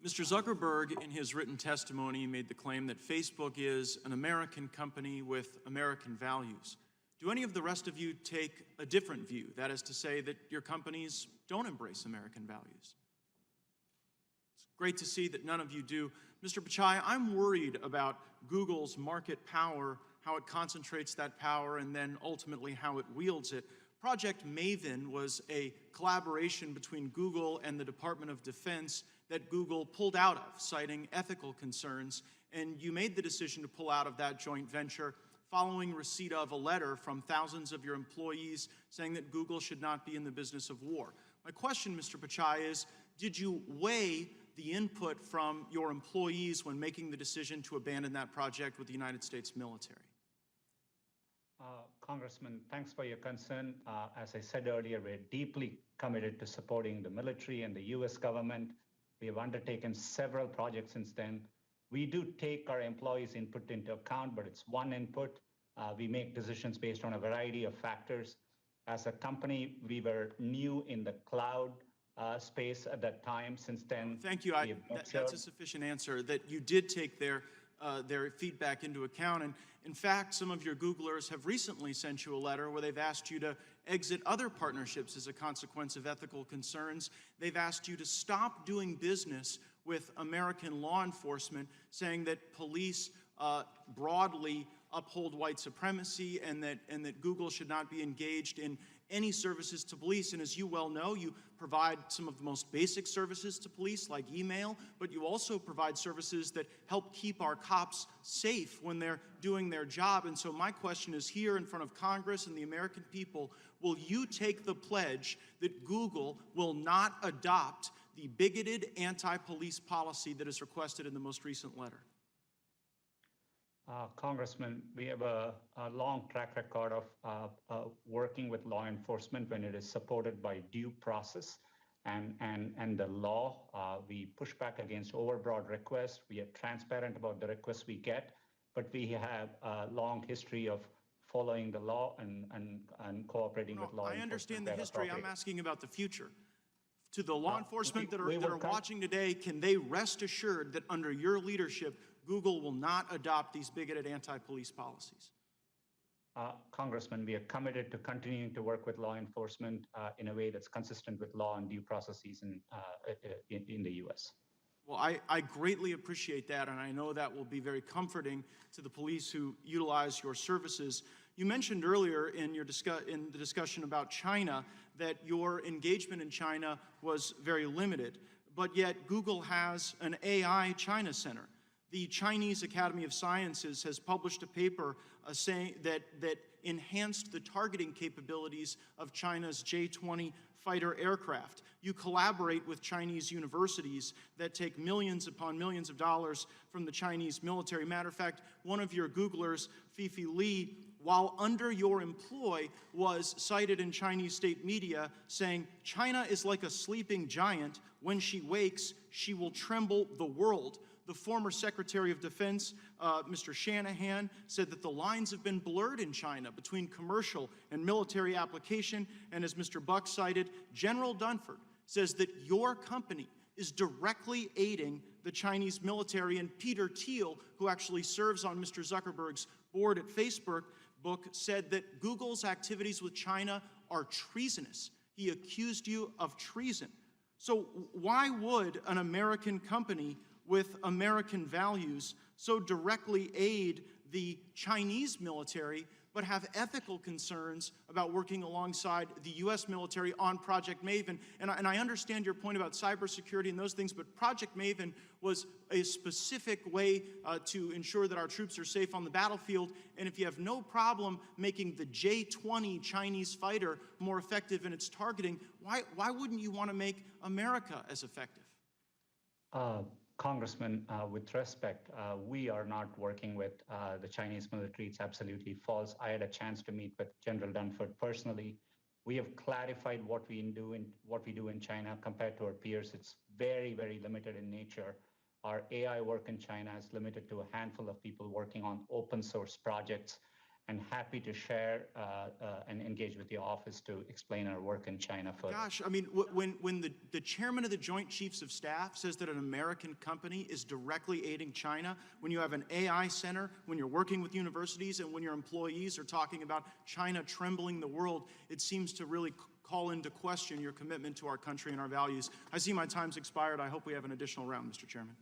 Mr. Zuckerberg, in his written testimony, made the claim that Facebook is an American company with American values. Do any of the rest of you take a different view? That is to say that your companies don't embrace American values. It's great to see that none of you do. Mr. Pichai, I'm worried about Google's market power, how it concentrates that power, and then ultimately how it wields it. Project Maven was a collaboration between Google and the Department of Defense that Google pulled out of, citing ethical concerns, and you made the decision to pull out of that joint venture following receipt of a letter from thousands of your employees saying that Google should not be in the business of war. My question, Mr. Pichai, is did you weigh the input from your employees when making the decision to abandon that project with the United States military? Congressman, thanks for your concern. As I said earlier, we're deeply committed to supporting the military and the U.S. government. We have undertaken several projects since then. We do take our employees' input into account, but it's one input. We make decisions based on a variety of factors. As a company, we were new in the cloud space at that time. Since then, thank you. That's a sufficient answer, that you did take their feedback into account. And in fact, some of your Googlers have recently sent you a letter where they've asked you to exit other partnerships as a consequence of ethical concerns. They've asked you to stop doing business with American law enforcement, saying that police broadly uphold white supremacy and that Google should not be engaged in any services to police. And as you well know, you provide some of the most basic services to police, like email, but you also provide services that help keep our cops safe when they're doing their job. And so my question is here in front of Congress and the American people, will you take the pledge that Google will not adopt the bigoted anti-police policy that is requested in the most recent letter? Congressman, we have a long track record of working with law enforcement when it is supported by due process and the law. We push back against overbroad requests. We are transparent about the requests we get, but we have a long history of following the law and cooperating with law enforcement. I understand the history. I'm asking about the future. To the law enforcement that are watching today, can they rest assured that under your leadership, Google will not adopt these bigoted anti-police policies? Congressman, we are committed to continuing to work with law enforcement in a way that's consistent with law and due processes in the U.S. Well, I greatly appreciate that, and I know that will be very comforting to the police who utilize your services. You mentioned earlier in the discussion about China that your engagement in China was very limited, but yet Google has an AI China Center. The Chinese Academy of Sciences has published a paper saying that enhanced the targeting capabilities of China's J-20 fighter aircraft. You collaborate with Chinese universities that take millions upon millions of dollars from the Chinese military. Matter of fact, one of your Googlers, Fifi Li, while under your employ, was cited in Chinese state media saying, "China is like a sleeping giant. When she wakes, she will tremble the world." The former Secretary of Defense, Mr. Shanahan, said that the lines have been blurred in China between commercial and military application. And as Mr. Buck cited, General Dunford says that your company is directly aiding the Chinese military. And Peter Thiel, who actually serves on Mr. Zuckerberg's board at Facebook, said that Google's activities with China are treasonous. He accused you of treason. So why would an American company with American values so directly aid the Chinese military, but have ethical concerns about working alongside the U.S. military on Project Maven? And I understand your point about cybersecurity and those things, but Project Maven was a specific way to ensure that our troops are safe on the battlefield. And if you have no problem making the J-20 Chinese fighter more effective in its targeting, why wouldn't you want to make America as effective? Congressman, with respect, we are not working with the Chinese military. It's absolutely false. I had a chance to meet with General Dunford personally. We have clarified what we do in China compared to our peers. It's very, very limited in nature. Our AI work in China is limited to a handful of people working on open source projects. and happy to share and engage with your office to explain our work in China further. Gosh, I mean, when the chairman of the Joint Chiefs of Staff says that an American company is directly aiding China, when you have an AI center, when you're working with universities, and when your employees are talking about China trembling the world, it seems to really call into question your commitment to our country and our values. I see my time's expired. I hope we have an additional round, Mr. Chairman.